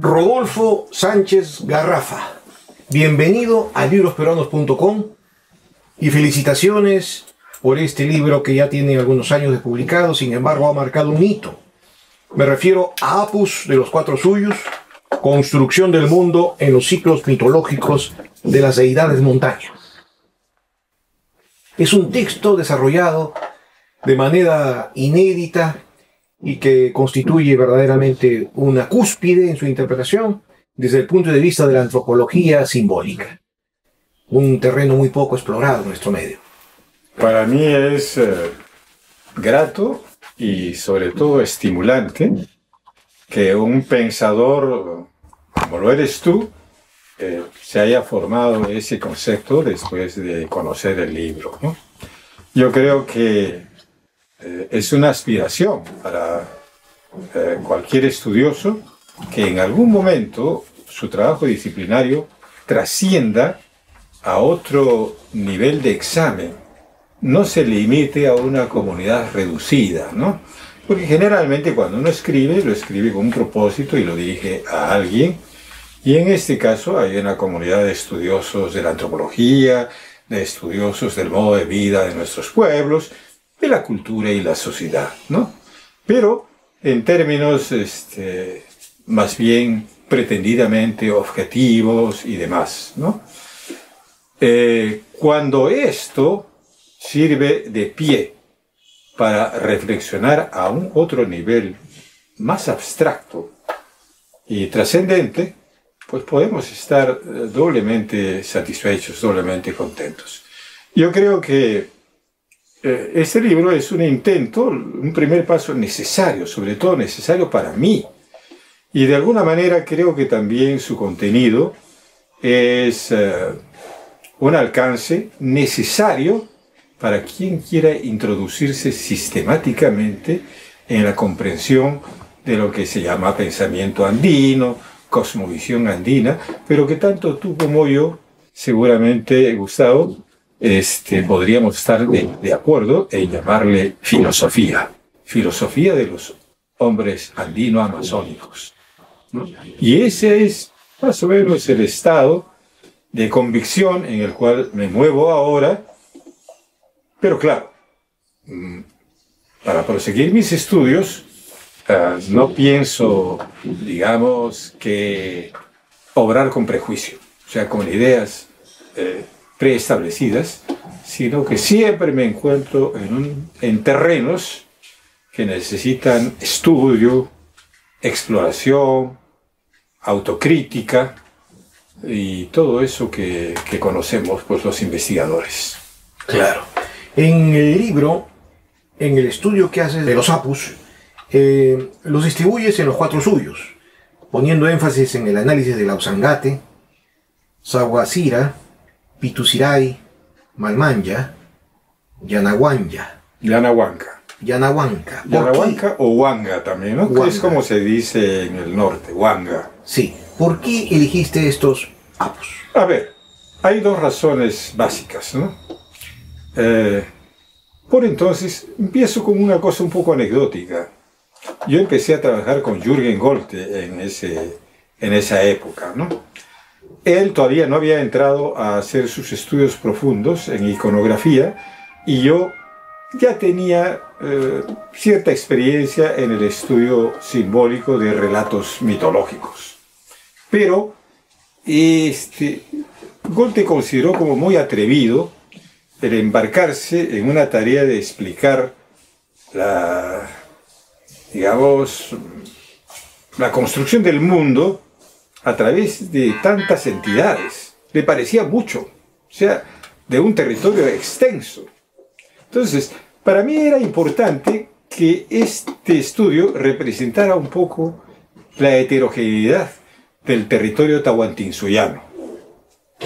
Rodolfo Sánchez Garrafa, bienvenido a librosperuanos.com y felicitaciones por este libro que ya tiene algunos años de publicado, sin embargo ha marcado un hito. Me refiero a Apus de los Cuatro Suyos, Construcción del Mundo en los ciclos mitológicos de las deidades montañas. Es un texto desarrollado de manera inédita y que constituye verdaderamente una cúspide en su interpretación desde el punto de vista de la antropología simbólica. Un terreno muy poco explorado en nuestro medio. Para mí es grato y sobre todo estimulante que un pensador como lo eres tú se haya formado ese concepto después de conocer el libro, ¿no? Yo creo que es una aspiración para cualquier estudioso que en algún momento su trabajo disciplinario trascienda a otro nivel de examen, no se limite a una comunidad reducida, ¿no? Porque generalmente cuando uno escribe, lo escribe con un propósito y lo dirige a alguien, y en este caso hay una comunidad de estudiosos de la antropología, de estudiosos del modo de vida de nuestros pueblos, de la cultura y la sociedad, ¿no? Pero en términos más bien pretendidamente objetivos y demás, ¿no? Cuando esto sirve de pie para reflexionar a un otro nivel más abstracto y trascendente, pues podemos estar doblemente satisfechos, doblemente contentos. Yo creo que este libro es un intento, un primer paso necesario, sobre todo necesario para mí. Y de alguna manera creo que también su contenido es un alcance necesario para quien quiera introducirse sistemáticamente en la comprensión de lo que se llama pensamiento andino, cosmovisión andina, pero que tanto tú como yo, seguramente, Gustavo, podríamos estar de acuerdo en llamarle filosofía. Filosofía de los hombres andino-amazónicos, ¿no? Y ese es más o menos el estado de convicción en el cual me muevo ahora. Pero claro, para proseguir mis estudios, no pienso, digamos, que obrar con prejuicio, o sea, con ideas preestablecidas, sino que siempre me encuentro en terrenos que necesitan estudio, exploración, autocrítica y todo eso que conocemos pues, los investigadores. Claro. En el libro, en el estudio que haces de los Apus, los distribuyes en los Cuatro Suyos, poniendo énfasis en el análisis de Lausangate, Sahuasira, Pituciray, Malmanya, Yanahuanca. Yanahuanca o Huanga también, ¿no? Huanga. Que es como se dice en el norte, Huanga. Sí. ¿Por qué elegiste estos Apus? A ver, hay dos razones básicas, ¿no? Por entonces, empiezo con una cosa un poco anecdótica. Yo empecé a trabajar con Jürgen Golte en esa época, ¿no? Él todavía no había entrado a hacer sus estudios profundos en iconografía y yo ya tenía cierta experiencia en el estudio simbólico de relatos mitológicos. Pero Golte consideró como muy atrevido el embarcarse en una tarea de explicar la construcción del mundo a través de tantas entidades. Le parecía mucho, o sea, de un territorio extenso. Entonces, para mí era importante que este estudio representara un poco la heterogeneidad del territorio tahuantinsuyoano,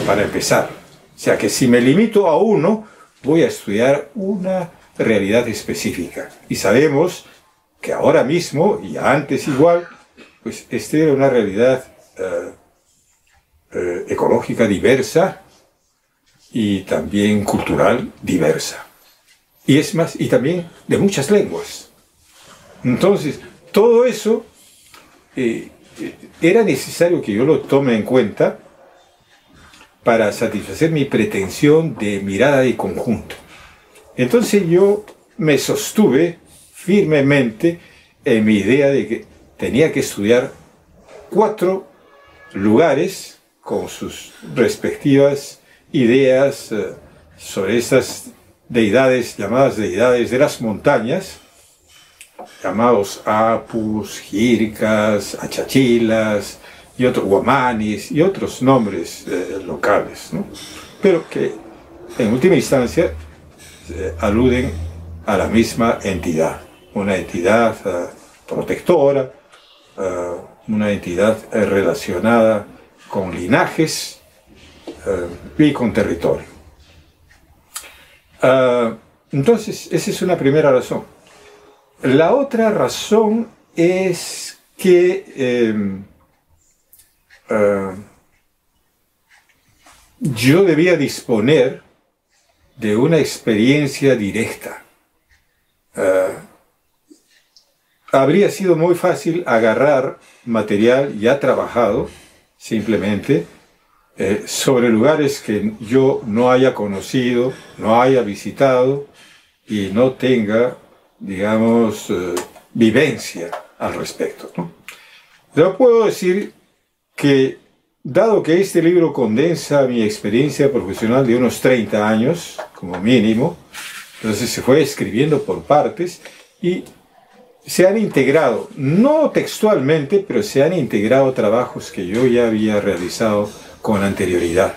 para empezar. O sea, que si me limito a uno, voy a estudiar una realidad específica. Y sabemos que ahora mismo, y antes igual, pues era una realidad ecológica diversa y también cultural diversa. Y es más, y también de muchas lenguas. Entonces, todo eso era necesario que yo lo tome en cuenta para satisfacer mi pretensión de mirada de conjunto. Entonces yo me sostuve firmemente en mi idea de que tenía que estudiar 4 lugares con sus respectivas ideas sobre estas deidades, llamadas deidades de las montañas, llamados Apus, Jircas, Achachilas, y otros Guamanis, y otros nombres locales, ¿no? Pero que en última instancia aluden a la misma entidad, una entidad protectora, una entidad relacionada con linajes y con territorio. Entonces, esa es una primera razón. La otra razón es que yo debía disponer de una experiencia directa. Habría sido muy fácil agarrar material ya trabajado, simplemente, sobre lugares que yo no haya conocido, no haya visitado y no tenga, digamos, vivencia al respecto, ¿no? Yo puedo decir que, dado que este libro condensa mi experiencia profesional de unos 30 años, como mínimo, entonces se fue escribiendo por partes y se han integrado, no textualmente, pero se han integrado trabajos que yo ya había realizado con anterioridad,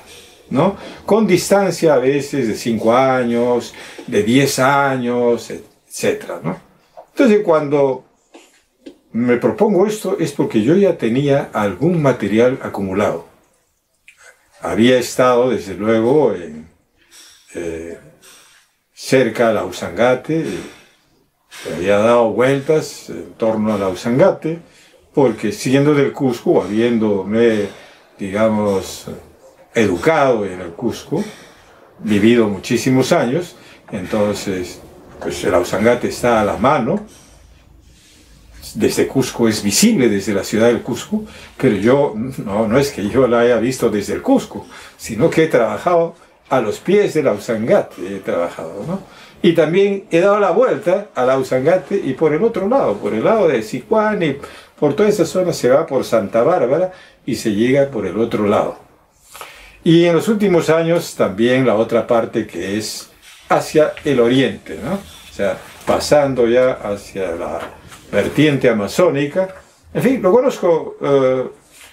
¿no? Con distancia a veces de 5 años, de 10 años, etc., ¿no? Entonces, cuando me propongo esto es porque yo ya tenía algún material acumulado. Había estado, desde luego, cerca a la Usangate, había dado vueltas en torno a la Usangate, porque siendo del Cusco, habiéndome, digamos, educado en el Cusco, vivido muchísimos años, entonces, pues el Usangate está a la mano. Desde Cusco es visible, desde la ciudad del Cusco, pero yo, no es que yo la haya visto desde el Cusco, sino que he trabajado a los pies de la Usangate, he trabajado, ¿no? Y también he dado la vuelta a la Usangate y por el otro lado, por el lado de Sicuán y por toda esa zona se va por Santa Bárbara y se llega por el otro lado. Y en los últimos años también la otra parte que es hacia el oriente, ¿no? O sea, pasando ya hacia la vertiente amazónica. En fin, lo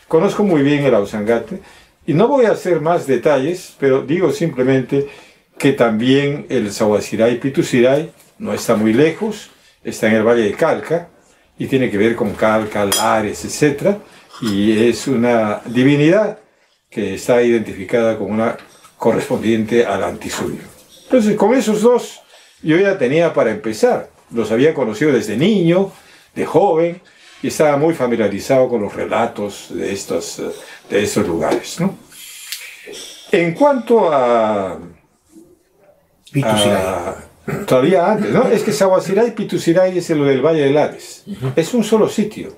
conozco muy bien el Ausangate y no voy a hacer más detalles, pero digo simplemente que también el Sahuaziray Pituziray no está muy lejos, está en el Valle de Calca y tiene que ver con Calca, Lares, etc. Y es una divinidad que está identificada como una correspondiente al Antisuyo. Entonces, con esos dos yo ya tenía para empezar. Los había conocido desde niño, de joven, y estaba muy familiarizado con los relatos de estos lugares, ¿no? En cuanto a todavía antes, ¿no? Es que Sahuaziray Pituziray es lo del Valle de Lares. Es un solo sitio.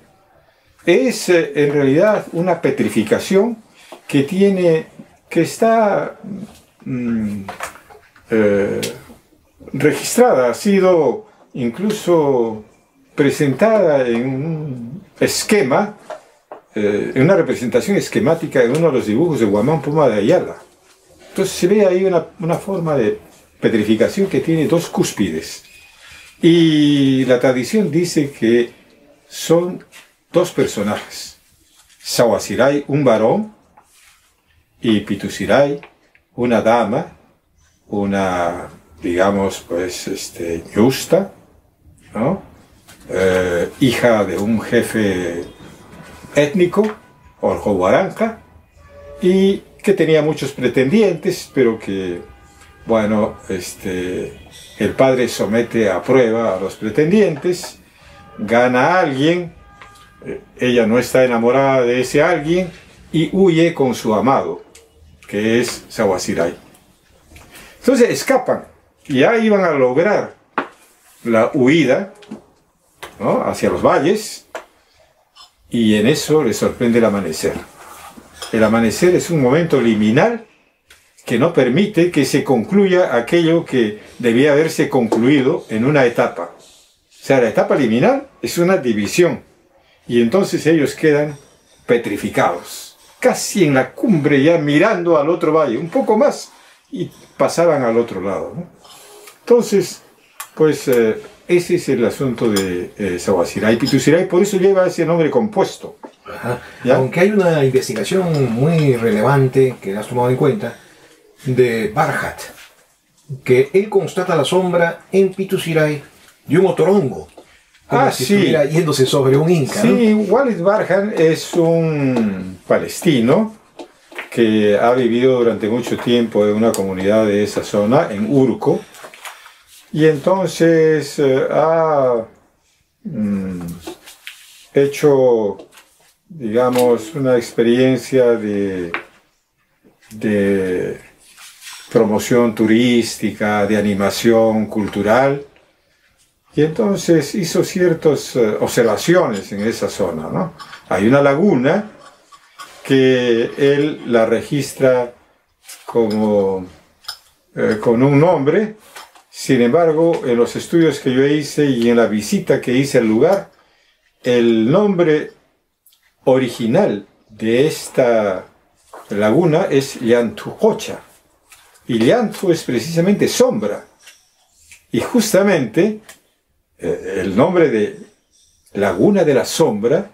Es en realidad una petrificación que está registrada, ha sido incluso presentada en un esquema, en una representación esquemática en uno de los dibujos de Guamán Poma de Ayala. Entonces se ve ahí una forma de petrificación que tiene dos cúspides. Y la tradición dice que son dos personajes. Sahuaziray, un varón, y Pituziray, una dama, una, digamos, pues, ñusta, ¿no? Hija de un jefe étnico, Orjohuaranca, y que tenía muchos pretendientes, pero que, bueno, el padre somete a prueba a los pretendientes, gana a alguien, ella no está enamorada de ese alguien, y huye con su amado, que es Sahuaziray. Entonces escapan, y ya iban a lograr la huida, ¿no?, hacia los valles, y en eso le sorprende el amanecer. El amanecer es un momento liminal que no permite que se concluya aquello que debía haberse concluido en una etapa. O sea, la etapa liminal es una división, y entonces ellos quedan petrificados, casi en la cumbre, ya mirando al otro valle, un poco más, y pasaban al otro lado, ¿no? Entonces, pues ese es el asunto de Sawasirai. Pitusirai por eso lleva ese nombre compuesto. Aunque hay una investigación muy relevante que has tomado en cuenta, de Barhat, que él constata la sombra en Pitusirai de un otorongo, como si estuviera yéndose sobre un inca. Sí, ¿no? Walid Barhat es un palestino que ha vivido durante mucho tiempo en una comunidad de esa zona, en Urco, y entonces ha hecho, digamos, una experiencia de promoción turística, de animación cultural, y entonces hizo ciertas observaciones en esa zona, ¿no? Hay una laguna que él la registra como con un nombre. Sin embargo, en los estudios que yo hice y en la visita que hice al lugar, el nombre original de esta laguna es Llantujocha, y Llantu es precisamente sombra, y justamente el nombre de Laguna de la Sombra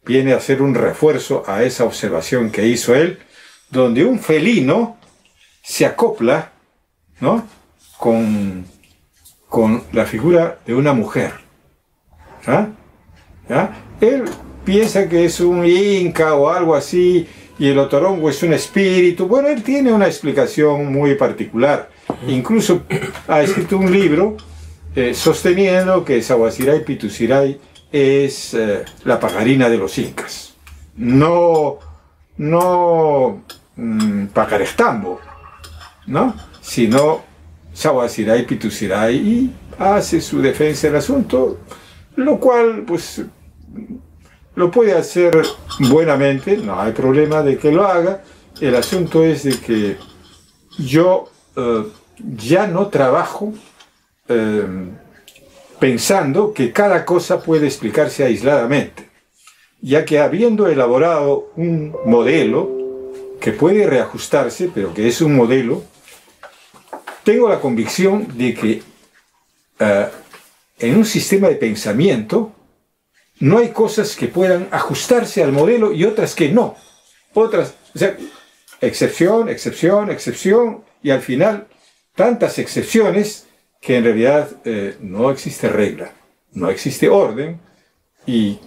viene a ser un refuerzo a esa observación que hizo él, donde un felino se acopla, ¿no?, con la figura de una mujer. ¿Ah? ¿Ah? Él piensa que es un inca o algo así, y el otorongo es un espíritu. Bueno, él tiene una explicación muy particular. Incluso ha escrito un libro sosteniendo que Sawasirai Pitusirai es la pajarina de los incas. No Pacarestambo, ¿no?, sino Sawasirai Pitusirai, y hace su defensa del asunto, lo cual pues lo puede hacer buenamente, no hay problema de que lo haga. El asunto es de que yo ya no trabajo pensando que cada cosa puede explicarse aisladamente, ya que habiendo elaborado un modelo que puede reajustarse, pero que es un modelo, tengo la convicción de que en un sistema de pensamiento no hay cosas que puedan ajustarse al modelo y otras que no. Otras, o sea, excepción, excepción, excepción, y al final tantas excepciones que en realidad no existe regla, no existe orden, y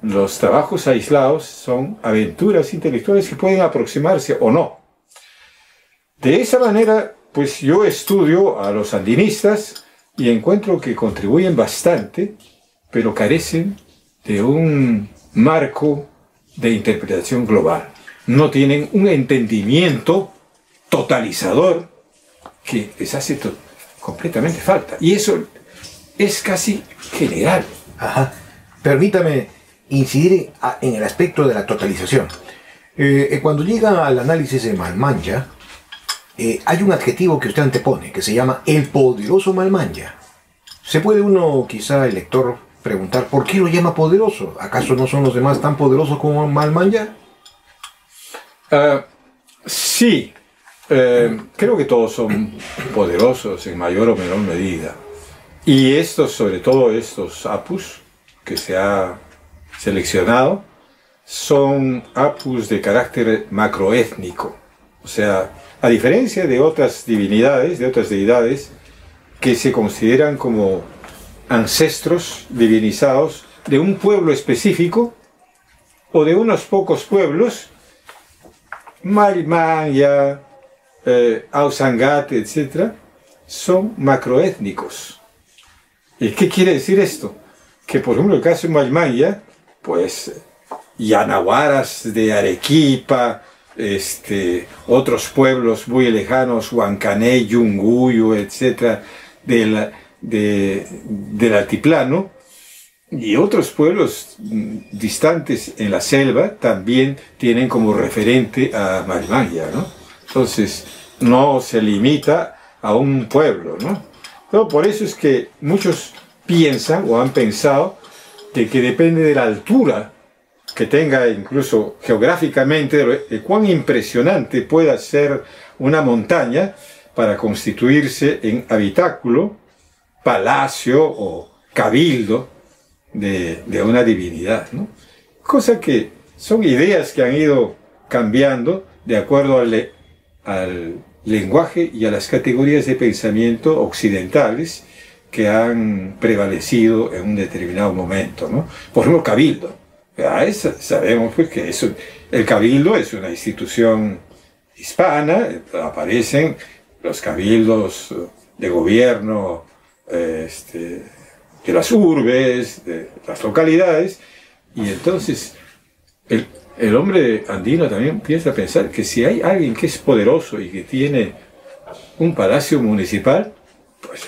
los trabajos aislados son aventuras intelectuales que pueden aproximarse o no. De esa manera, pues yo estudio a los andinistas y encuentro que contribuyen bastante, pero carecen de un marco de interpretación global. No tienen un entendimiento totalizador que les hace completamente falta. Y eso es casi general. Ajá. Permítame incidir en el aspecto de la totalización. Cuando llega al análisis de Malmanya, hay un adjetivo que usted antepone, que se llama el poderoso Malmanya. ¿Se puede uno, quizá el lector, preguntar por qué lo llama poderoso? ¿Acaso no son los demás tan poderosos como Malmanya? Sí, creo que todos son poderosos en mayor o menor medida. Y estos, sobre todo estos apus que se ha seleccionado, son apus de carácter macroétnico. O sea, a diferencia de otras divinidades, de otras deidades, que se consideran como ancestros divinizados de un pueblo específico o de unos pocos pueblos, Malmanya, Ausangate, etc., son macroétnicos. ¿Y qué quiere decir esto? Que, por ejemplo, el caso de Malmanya, pues, Yanahuaras de Arequipa, otros pueblos muy lejanos, Huancané, Yunguyo, etc., del altiplano, Y otros pueblos distantes en la selva también tienen como referente a Marimagia, ¿no? Entonces, no se limita a un pueblo, ¿no? Pero por eso es que muchos piensan o han pensado de que depende de la altura que tenga, incluso geográficamente, de cuán impresionante pueda ser una montaña para constituirse en habitáculo, palacio o cabildo de una divinidad, ¿no? Cosa que son ideas que han ido cambiando de acuerdo al lenguaje y a las categorías de pensamiento occidentales que han prevalecido en un determinado momento, ¿no? Por ejemplo, cabildo. Sabemos pues, que el cabildo es una institución hispana, aparecen los cabildos de gobierno de las urbes, de las localidades, y entonces el hombre andino también empieza a pensar que si hay alguien que es poderoso y que tiene un palacio municipal, pues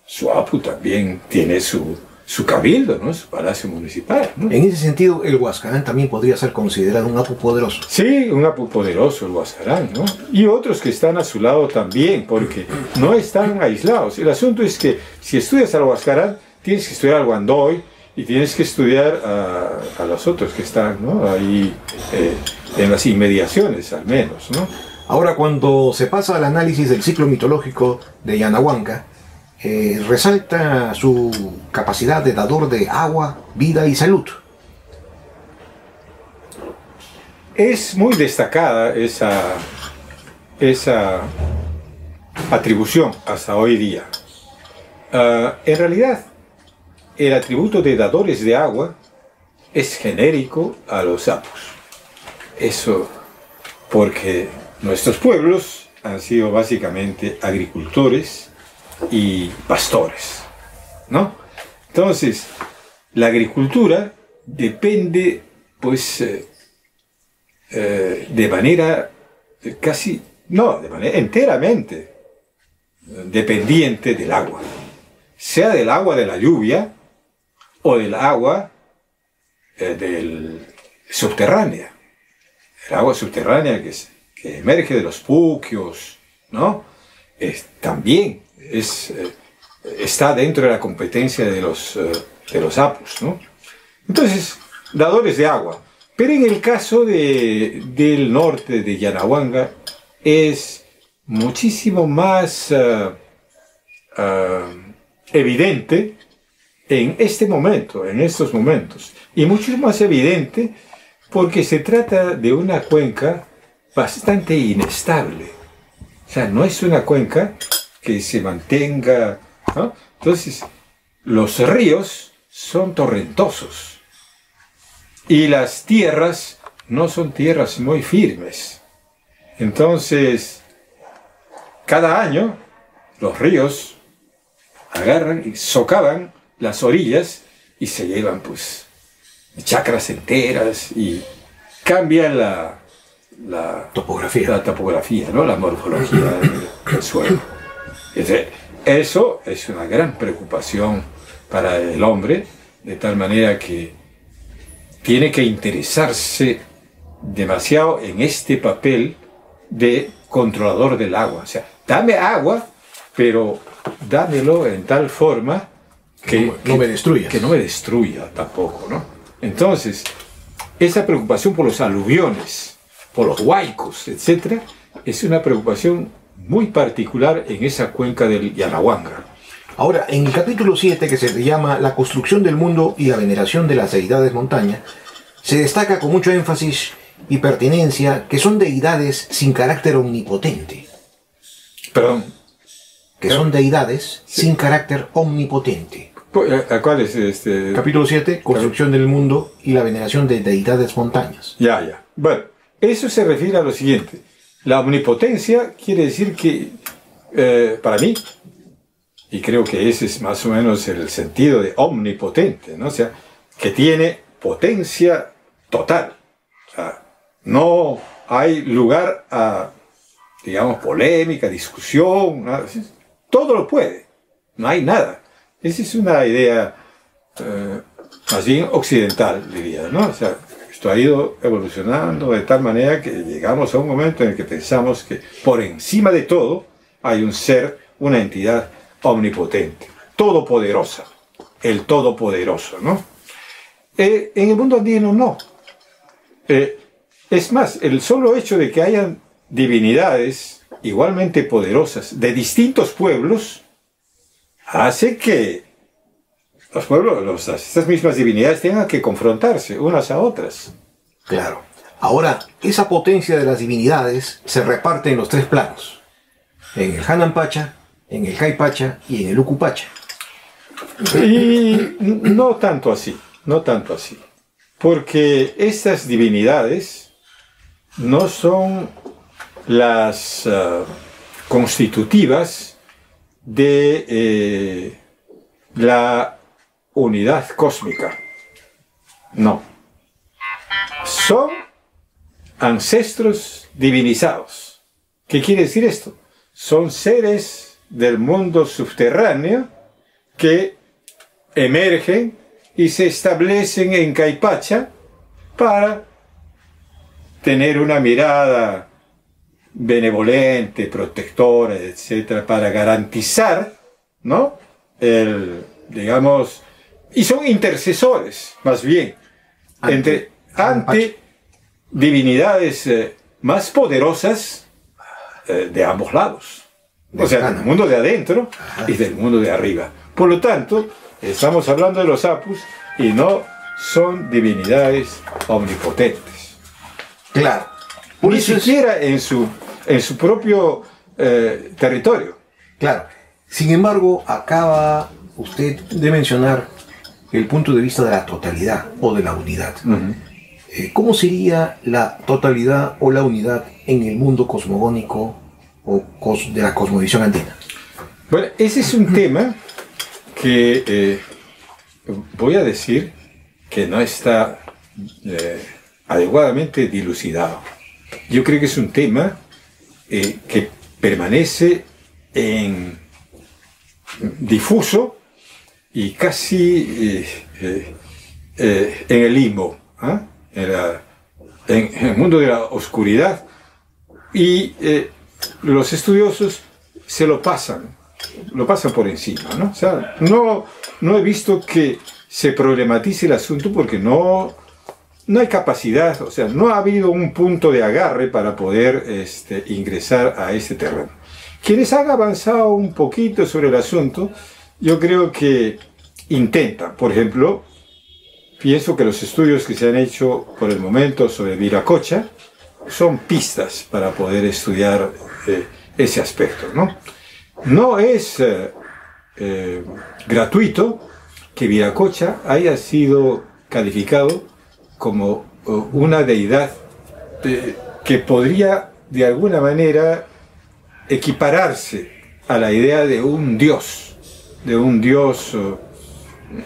su apu también tiene su cabildo, ¿no? Su palacio municipal, ¿no? En ese sentido, el Huascarán también podría ser considerado un apu poderoso. Sí, un apu poderoso, el Huascarán, ¿no? Y otros que están a su lado también, porque no están aislados. El asunto es que si estudias al Huascarán, tienes que estudiar al Guandoy y tienes que estudiar a los otros que están, ¿no? Ahí en las inmediaciones, al menos, ¿no? Ahora, cuando se pasa al análisis del ciclo mitológico de Yanahuanca, resalta su capacidad de dador de agua, vida y salud. Es muy destacada esa atribución hasta hoy día. En realidad, el atributo de dadores de agua es genérico a los apus. Eso porque nuestros pueblos han sido básicamente agricultores y pastores, ¿no? Entonces, la agricultura depende, pues, de manera casi, no, de manera enteramente dependiente del agua. Sea del agua de la lluvia o del agua subterránea. El agua subterránea que emerge de los puquios, ¿no? También está dentro de la competencia de los apus, ¿no? Entonces, dadores de agua. Pero en el caso del norte de Yanahuanga es muchísimo más evidente en este momento, en estos momentos. Y mucho más evidente porque se trata de una cuenca bastante inestable. O sea, no es una cuenca que se mantenga, ¿no? Entonces, los ríos son torrentosos y las tierras no son tierras muy firmes. Entonces, cada año los ríos agarran y socavan las orillas y se llevan, pues, chacras enteras y cambian la topografía, ¿no? La morfología del suelo. Eso es una gran preocupación para el hombre, de tal manera que tiene que interesarse demasiado en este papel de controlador del agua. O sea, dame agua, pero dámelo en tal forma que no me destruya. Que no me destruya tampoco, ¿no? Entonces, esa preocupación por los aluviones, por los huaicos, etc., es una preocupación muy particular en esa cuenca del Yanahuanga. Ahora, en el capítulo 7, que se llama La construcción del mundo y la veneración de las deidades montaña, se destaca con mucho énfasis y pertinencia que son deidades sin carácter omnipotente. Perdón. Que son deidades sin carácter omnipotente. ¿Cuál es este? Capítulo 7, construcción del mundo y la veneración de deidades montañas. Ya. Bueno, eso se refiere a lo siguiente. La omnipotencia quiere decir que, para mí, y creo que ese es más o menos el sentido de omnipotente, ¿no? O sea, que tiene potencia total. O sea, no hay lugar a, digamos, polémica, discusión, nada. Todo lo puede. No hay nada. Esa es una idea más bien occidental, diría, ¿no? O sea, esto ha ido evolucionando de tal manera que llegamos a un momento en el que pensamos que por encima de todo hay un ser, una entidad omnipotente, todopoderosa, el todopoderoso, ¿no? En el mundo andino no. Es más, el solo hecho de que hayan divinidades igualmente poderosas de distintos pueblos hace que los pueblos, estas mismas divinidades tengan que confrontarse unas a otras. Claro. Ahora, esa potencia de las divinidades se reparte en los tres planos. En el Hanan Pacha, en el Kai Pacha y en el Uku Pacha. Y no tanto así, no tanto así. Porque estas divinidades no son las constitutivas de la unidad cósmica. No. Son ancestros divinizados. ¿Qué quiere decir esto? Son seres del mundo subterráneo que emergen y se establecen en Caipacha para tener una mirada benevolente, protectora, etcétera, para garantizar, ¿no? Digamos, y son intercesores, más bien, ante divinidades más poderosas de ambos lados. O sea, del mundo de adentro y del mundo de arriba. Por lo tanto, estamos hablando de los Apus y no son divinidades omnipotentes. Claro. Ni siquiera en su propio territorio. Claro. Sin embargo, acaba usted de mencionar el punto de vista de la totalidad o de la unidad. ¿Cómo sería la totalidad o la unidad en el mundo cosmogónico o de la cosmovisión andina? Bueno, ese es un tema que voy a decir que no está adecuadamente dilucidado. Yo creo que es un tema que permanece difuso y casi en el limbo, en el mundo de la oscuridad, y los estudiosos se lo pasan por encima, ¿no? O sea, no he visto que se problematice el asunto porque no hay capacidad, o sea, no ha habido un punto de agarre para poder ingresar a este terreno. Quienes han avanzado un poquito sobre el asunto, yo creo que intentan. Por ejemplo, pienso que los estudios que se han hecho por el momento sobre Viracocha son pistas para poder estudiar ese aspecto, ¿no? No es gratuito que Viracocha haya sido calificado como una deidad que podría de alguna manera equipararse a la idea de un dios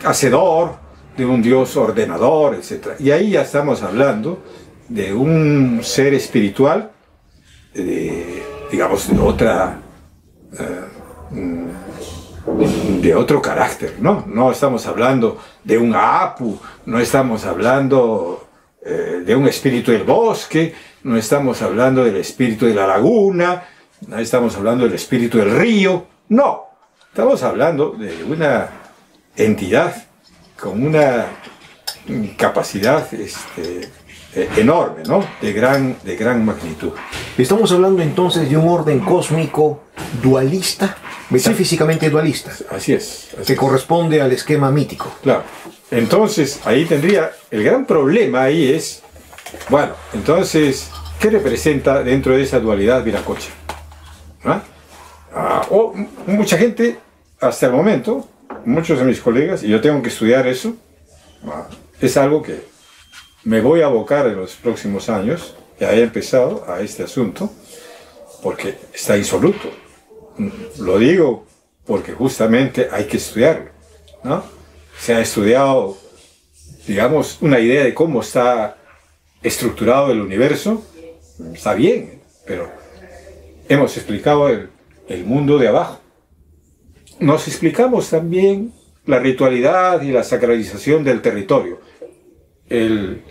hacedor, de un dios ordenador, etc. Y ahí ya estamos hablando de un ser espiritual, digamos, de otro carácter, ¿no? No estamos hablando de un Apu, no estamos hablando de un espíritu del bosque, no estamos hablando del espíritu de la laguna, no estamos hablando del espíritu del río, no, estamos hablando de una entidad con una capacidad enorme, ¿no? De gran magnitud. Estamos hablando entonces de un orden cósmico dualista, metafísicamente dualista. Así es. Que corresponde al esquema mítico. Claro. Entonces, ahí tendría, el gran problema ahí es, bueno, entonces, ¿qué representa dentro de esa dualidad Viracocha? Mucha gente, hasta el momento, muchos de mis colegas, y yo tengo que estudiar eso, es algo que me voy a abocar en los próximos años, ya he empezado a este asunto, porque está insoluto. Lo digo porque justamente hay que estudiarlo, ¿no? Se ha estudiado, digamos, una idea de cómo está estructurado el universo, está bien, pero hemos explicado el mundo de abajo. Nos explicamos también la ritualidad y la sacralización del territorio. El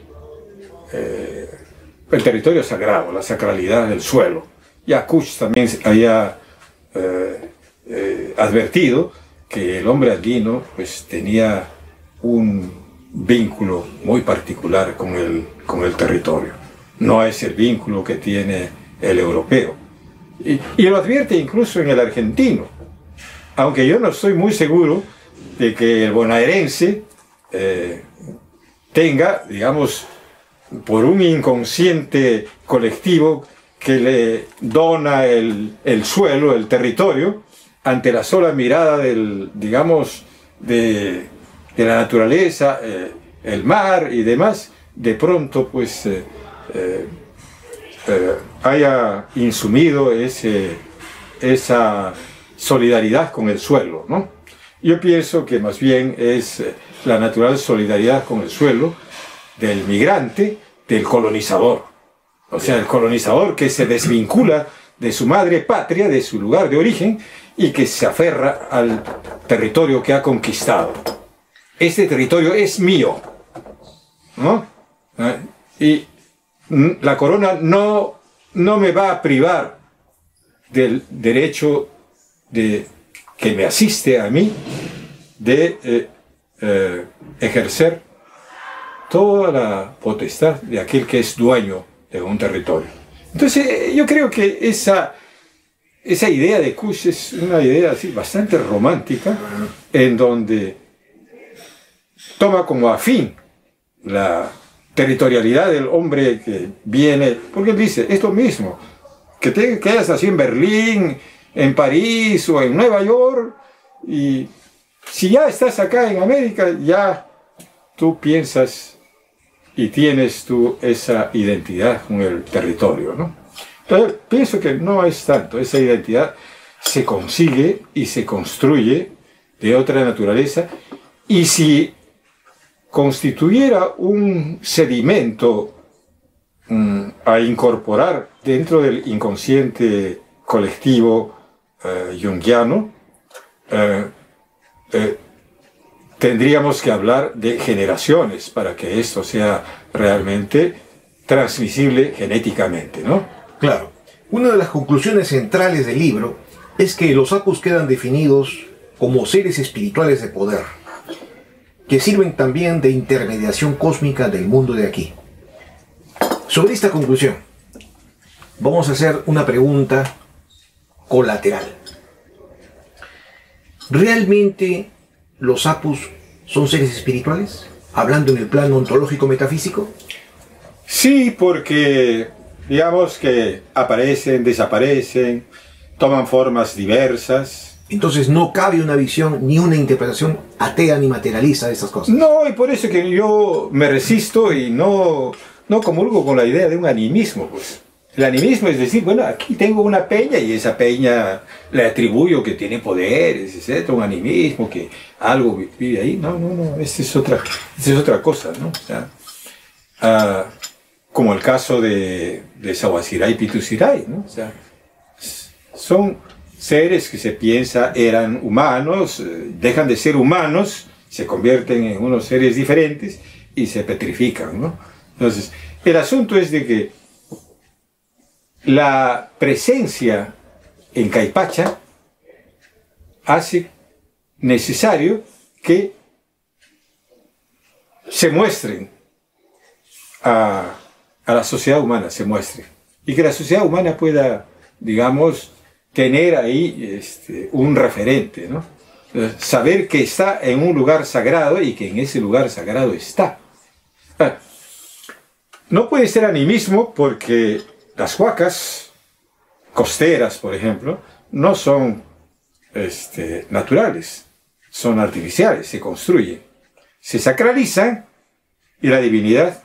territorio sagrado, la sacralidad del suelo. Ya Kush también había advertido que el hombre andino pues, tenía un vínculo muy particular con el territorio. No es el vínculo que tiene el europeo. Y lo advierte incluso en el argentino. Aunque yo no estoy muy seguro de que el bonaerense tenga, digamos, por un inconsciente colectivo que le dona el suelo, el territorio, ante la sola mirada digamos, de la naturaleza, el mar y demás, de pronto pues haya insumido esa solidaridad con el suelo, ¿no? Yo pienso que más bien es la natural solidaridad con el suelo del migrante, del colonizador. O sea, el colonizador que se desvincula de su madre patria, de su lugar de origen, y que se aferra al territorio que ha conquistado. Este territorio es mío, ¿no? Y la corona no me va a privar del derecho que me asiste a mí de ejercer toda la potestad de aquel que es dueño de un territorio. Entonces yo creo que esa idea de Kush es una idea así bastante romántica, en donde toma como afín la territorialidad del hombre que viene, porque él dice, es lo mismo, que te quedas así en Berlín, en París o en Nueva York, y si ya estás acá en América, ya tú piensas y tienes tú esa identidad con el territorio, ¿no? Entonces, pienso que no es tanto, esa identidad se consigue y se construye de otra naturaleza, y si constituyera un sedimento a incorporar dentro del inconsciente colectivo junguiano, tendríamos que hablar de generaciones para que esto sea realmente transmisible genéticamente, ¿no? Claro. Una de las conclusiones centrales del libro es que los Apus quedan definidos como seres espirituales de poder, que sirven también de intermediación cósmica del mundo de aquí. Sobre esta conclusión, vamos a hacer una pregunta colateral. ¿Realmente los Apus son seres espirituales? Hablando en el plano ontológico metafísico. Sí, porque digamos que aparecen, desaparecen, toman formas diversas. Entonces no cabe una visión ni una interpretación atea ni materialista de estas cosas. No, y por eso que yo me resisto y no comulgo con la idea de un animismo, pues. El animismo es decir, bueno, aquí tengo una peña y esa peña le atribuyo que tiene poderes, etc. Un animismo, que algo vive ahí. No, esta es otra cosa, ¿no? O sea, como el caso de Sawasirai y Pitusirai, ¿no? O sea, son seres que se piensa eran humanos, dejan de ser humanos, se convierten en unos seres diferentes y se petrifican, ¿no? Entonces, el asunto es de que la presencia en Caipacha hace necesario que se muestren a la sociedad humana, y que la sociedad humana pueda, digamos, tener ahí un referente, ¿no? Saber que está en un lugar sagrado y que en ese lugar sagrado está. No puede ser animismo porque las huacas costeras, por ejemplo, no son naturales, son artificiales, se construyen, se sacralizan y la divinidad,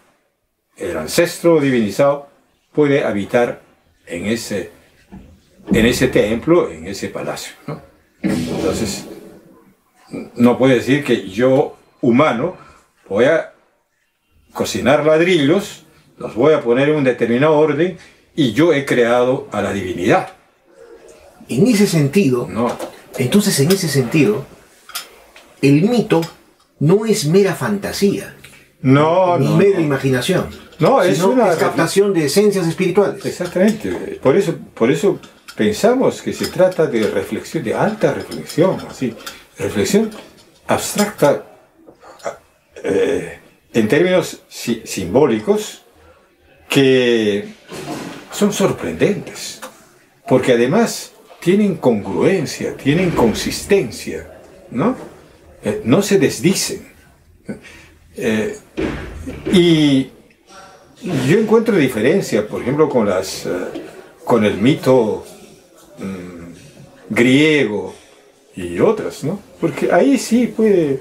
el ancestro divinizado, puede habitar en ese templo, en ese palacio, ¿no? Entonces, no puede decir que yo, humano, voy a cocinar ladrillos, los voy a poner en un determinado orden y yo he creado a la divinidad. En ese sentido, No. entonces en ese sentido, el mito no es mera fantasía, ni mera imaginación. No, es captación de esencias espirituales. Exactamente. Por eso pensamos que se trata de reflexión, de alta reflexión, así, reflexión abstracta en términos simbólicos que son sorprendentes, porque además tienen congruencia, tienen consistencia, ¿no? No se desdicen. Y yo encuentro diferencia, por ejemplo, con el mito griego y otras, ¿no? Porque ahí sí puede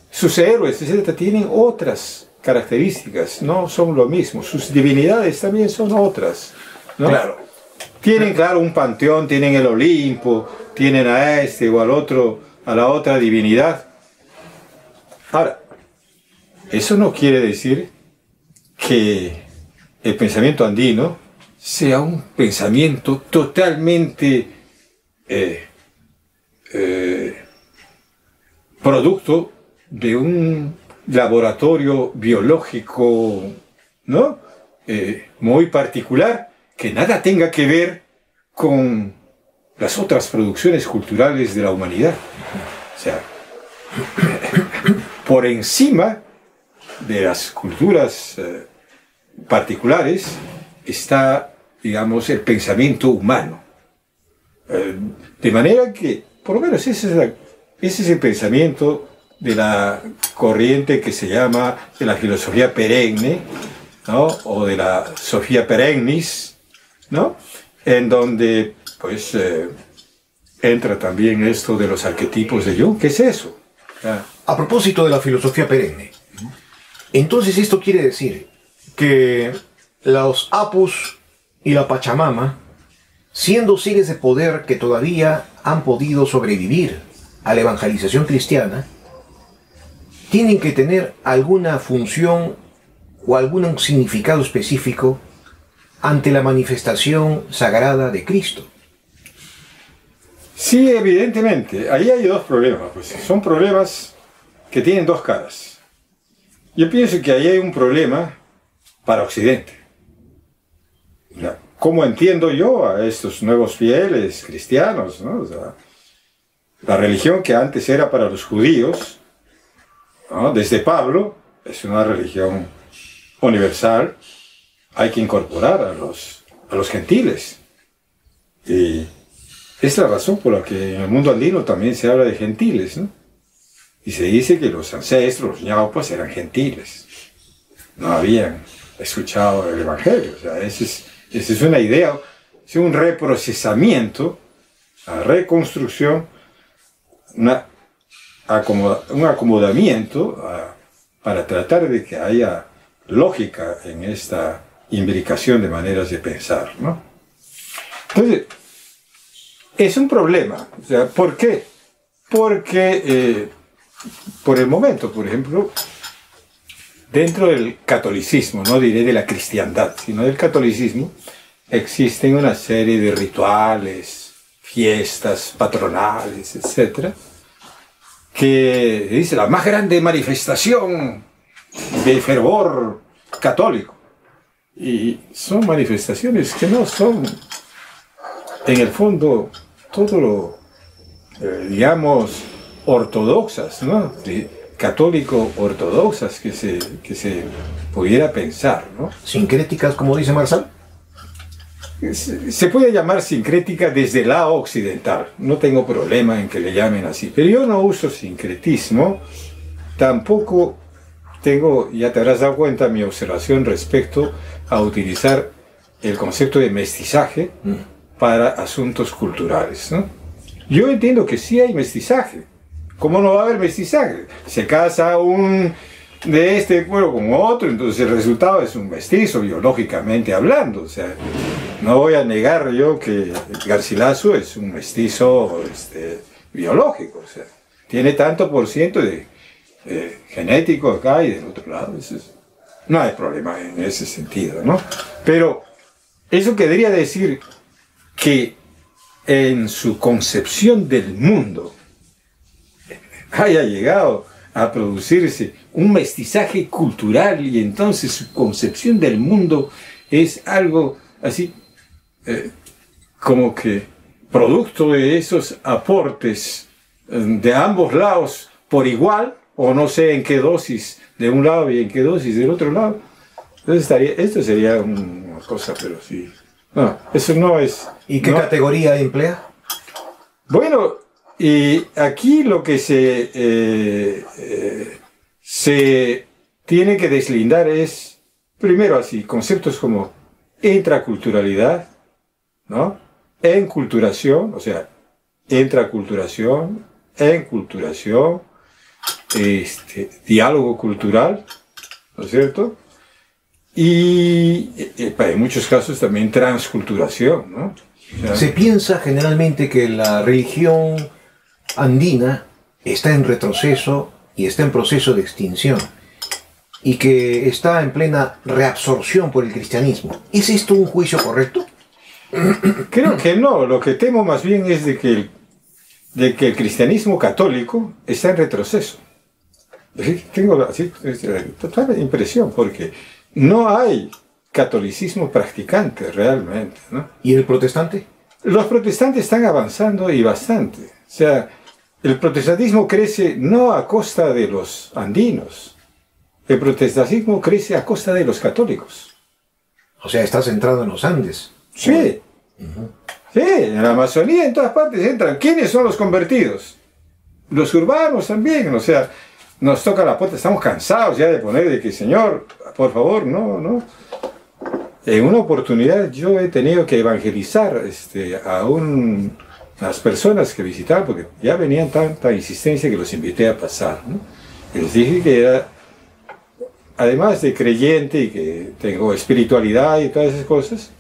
sus héroes, etcétera, tienen otras características, no son lo mismo. Sus divinidades también son otras, ¿no? Claro. Tienen, claro, un panteón, tienen el Olimpo, tienen a este o al otro, a la otra divinidad. Ahora, eso no quiere decir que el pensamiento andino sea un pensamiento totalmente producto de un laboratorio biológico, ¿no? Muy particular, que nada tenga que ver con las otras producciones culturales de la humanidad. O sea, por encima de las culturas particulares está, digamos, el pensamiento humano. De manera que, por lo menos, ese es el pensamiento de la corriente que se llama de la filosofía perenne, ¿no? O de la Sofía perennis, ¿no? En donde, pues, entra también esto de los arquetipos de Jung. ¿Qué es eso? A propósito de la filosofía perenne, entonces esto quiere decir que los Apus y la Pachamama, siendo seres de poder que todavía han podido sobrevivir a la evangelización cristiana, tienen que tener alguna función o algún significado específico ante la manifestación sagrada de Cristo. Sí, evidentemente. Ahí hay dos problemas. Pues. Son problemas que tienen dos caras. Yo pienso que ahí hay un problema para Occidente. ¿Cómo entiendo yo a estos nuevos fieles cristianos, ¿no? O sea, la religión que antes era para los judíos, ¿no? Desde Pablo, es una religión universal, hay que incorporar a los gentiles. Y es la razón por la que en el mundo andino también se habla de gentiles, ¿no? Y se dice que los ancestros, los ñaupas, eran gentiles. No habían escuchado el Evangelio. O sea, esa es una idea, es un reprocesamiento, una reconstrucción, un acomodamiento para tratar de que haya lógica en esta imbricación de maneras de pensar, ¿no? Entonces, es un problema. O sea, ¿por qué? Porque, por el momento, por ejemplo, dentro del catolicismo, no diré de la cristiandad, sino del catolicismo, existen una serie de rituales, fiestas patronales, etc., que dice la más grande manifestación de fervor católico. Y son manifestaciones que no son, en el fondo, todo lo, digamos, ortodoxas, ¿no? Católico-ortodoxas que se pudiera pensar, ¿no? ¿Sincréticas, como dice Marsal? Se puede llamar sincrética desde el lado occidental, no tengo problema en que le llamen así, pero yo no uso sincretismo, tampoco tengo, ya te habrás dado cuenta, mi observación respecto a utilizar el concepto de mestizaje para asuntos culturales, ¿no? Yo entiendo que sí hay mestizaje. ¿Cómo no va a haber mestizaje? Se casa un de este pueblo con otro, entonces el resultado es un mestizo, biológicamente hablando. O sea, no voy a negar yo que Garcilaso es un mestizo biológico. O sea, tiene tanto por ciento de genético acá y del otro lado. No hay problema en ese sentido, ¿no? Pero eso querría decir que en su concepción del mundo, haya llegado a producirse un mestizaje cultural y entonces su concepción del mundo es algo así como que producto de esos aportes de ambos lados por igual, o no sé en qué dosis de un lado y en qué dosis del otro lado. Entonces esto sería una cosa, pero sí. No, eso no es... ¿Y qué categoría emplea? Bueno, y aquí lo que se tiene que deslindar es, primero así, conceptos como intraculturalidad, ¿no? Enculturación, o sea, intraculturación, enculturación, diálogo cultural, ¿no es cierto? Y en muchos casos también transculturación, ¿no? O sea, se piensa generalmente que la religión andina está en retroceso y está en proceso de extinción y que está en plena reabsorción por el cristianismo. ¿Es esto un juicio correcto? creo que no, lo que temo más bien es de que el cristianismo católico está en retroceso. Tengo así, total impresión, porque no hay catolicismo practicante realmente, ¿no? ¿Y el protestante? Los protestantes están avanzando y bastante. O sea, el protestantismo crece no a costa de los andinos. El protestantismo crece a costa de los católicos. O sea, está centrado en los Andes. Sí. Sí, en la Amazonía, en todas partes entran. ¿Quiénes son los convertidos? Los urbanos también. O sea, nos toca la puerta. Estamos cansados ya de poner de que, Señor, por favor, no. En una oportunidad yo he tenido que evangelizar a las personas que visitaban, porque ya venían tanta insistencia que los invité a pasar, ¿no? Y les dije que era, además de creyente y que tengo espiritualidad y todas esas cosas,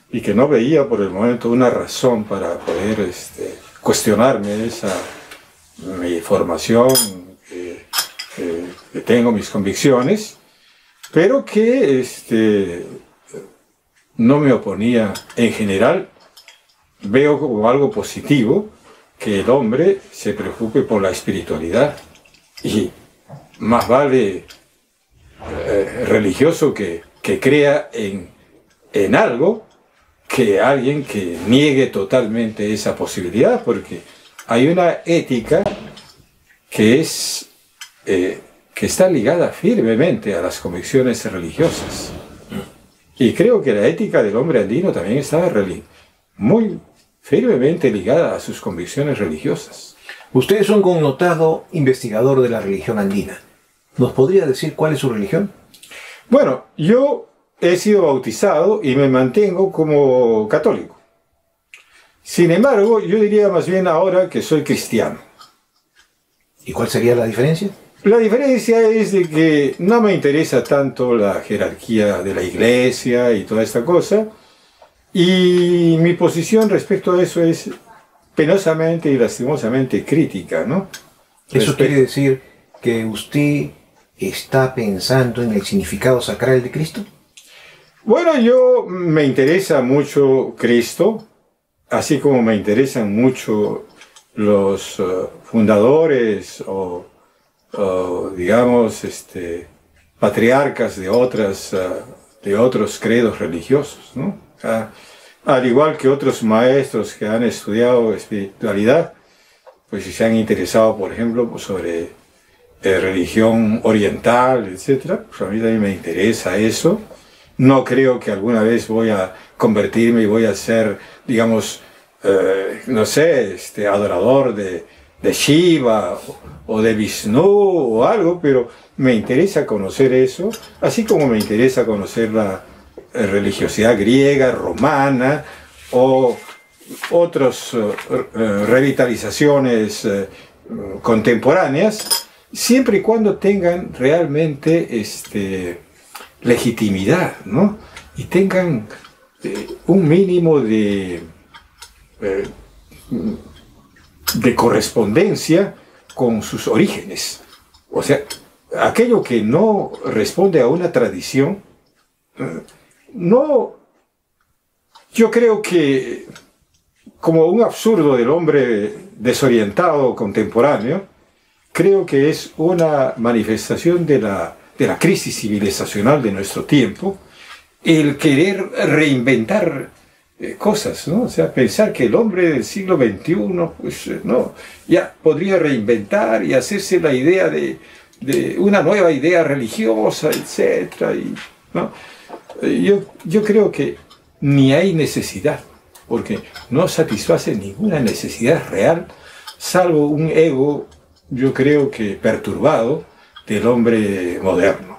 y que no veía por el momento una razón para poder cuestionarme mi formación, que tengo mis convicciones, pero que no me oponía en general. Veo como algo positivo que el hombre se preocupe por la espiritualidad, y más vale religioso que crea en algo que alguien que niegue totalmente esa posibilidad, porque hay una ética que está ligada firmemente a las convicciones religiosas. Y creo que la ética del hombre andino también está muy firmemente ligada a sus convicciones religiosas. Usted es un connotado investigador de la religión andina. ¿Nos podría decir cuál es su religión? Bueno, yo he sido bautizado y me mantengo como católico. Sin embargo, yo diría más bien ahora que soy cristiano. ¿Y cuál sería la diferencia? La diferencia es de que no me interesa tanto la jerarquía de la iglesia y toda esta cosa, y mi posición respecto a eso es penosamente y lastimosamente crítica, ¿no? ¿Eso quiere decir que usted está pensando en el significado sacral de Cristo? Bueno, yo me interesa mucho Cristo, así como me interesan mucho los fundadores o digamos, patriarcas de otros credos religiosos, ¿no? Al igual que otros maestros que han estudiado espiritualidad, pues si se han interesado, por ejemplo, sobre religión oriental, etc., pues a mí también me interesa eso. No creo que alguna vez voy a convertirme y voy a ser, digamos, no sé, adorador de Shiva o de Vishnu o algo, pero me interesa conocer eso, así como me interesa conocer la religiosidad griega, romana o otras revitalizaciones contemporáneas, siempre y cuando tengan realmente legitimidad, ¿no? Y tengan un mínimo de correspondencia con sus orígenes. O sea, aquello que no responde a una tradición, no, yo creo que como un absurdo del hombre desorientado contemporáneo, creo que es una manifestación de la crisis civilizacional de nuestro tiempo, el querer reinventar cosas, ¿no? O sea, pensar que el hombre del siglo XXI, pues, no, ya podría reinventar y hacerse la idea de una nueva idea religiosa, etc. ¿No? Yo creo que ni hay necesidad, porque no satisface ninguna necesidad real, salvo un ego, yo creo que perturbado, del hombre moderno.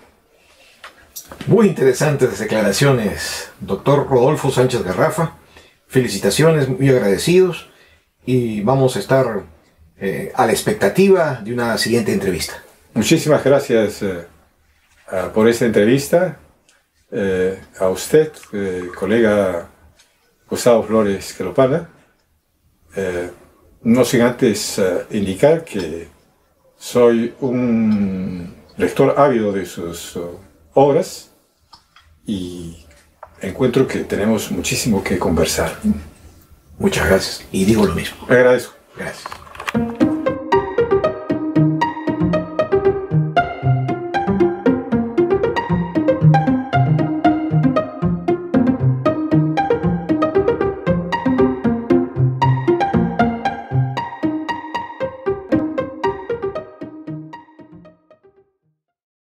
Muy interesantes declaraciones, doctor Rodolfo Sánchez Garrafa. Felicitaciones, muy agradecidos, y vamos a estar a la expectativa de una siguiente entrevista. Muchísimas gracias por esta entrevista. A usted, colega Gustavo Flores Queropana. No sin antes indicar que soy un lector ávido de sus obras y encuentro que tenemos muchísimo que conversar. Muchas gracias, y digo lo mismo. Le agradezco. Gracias.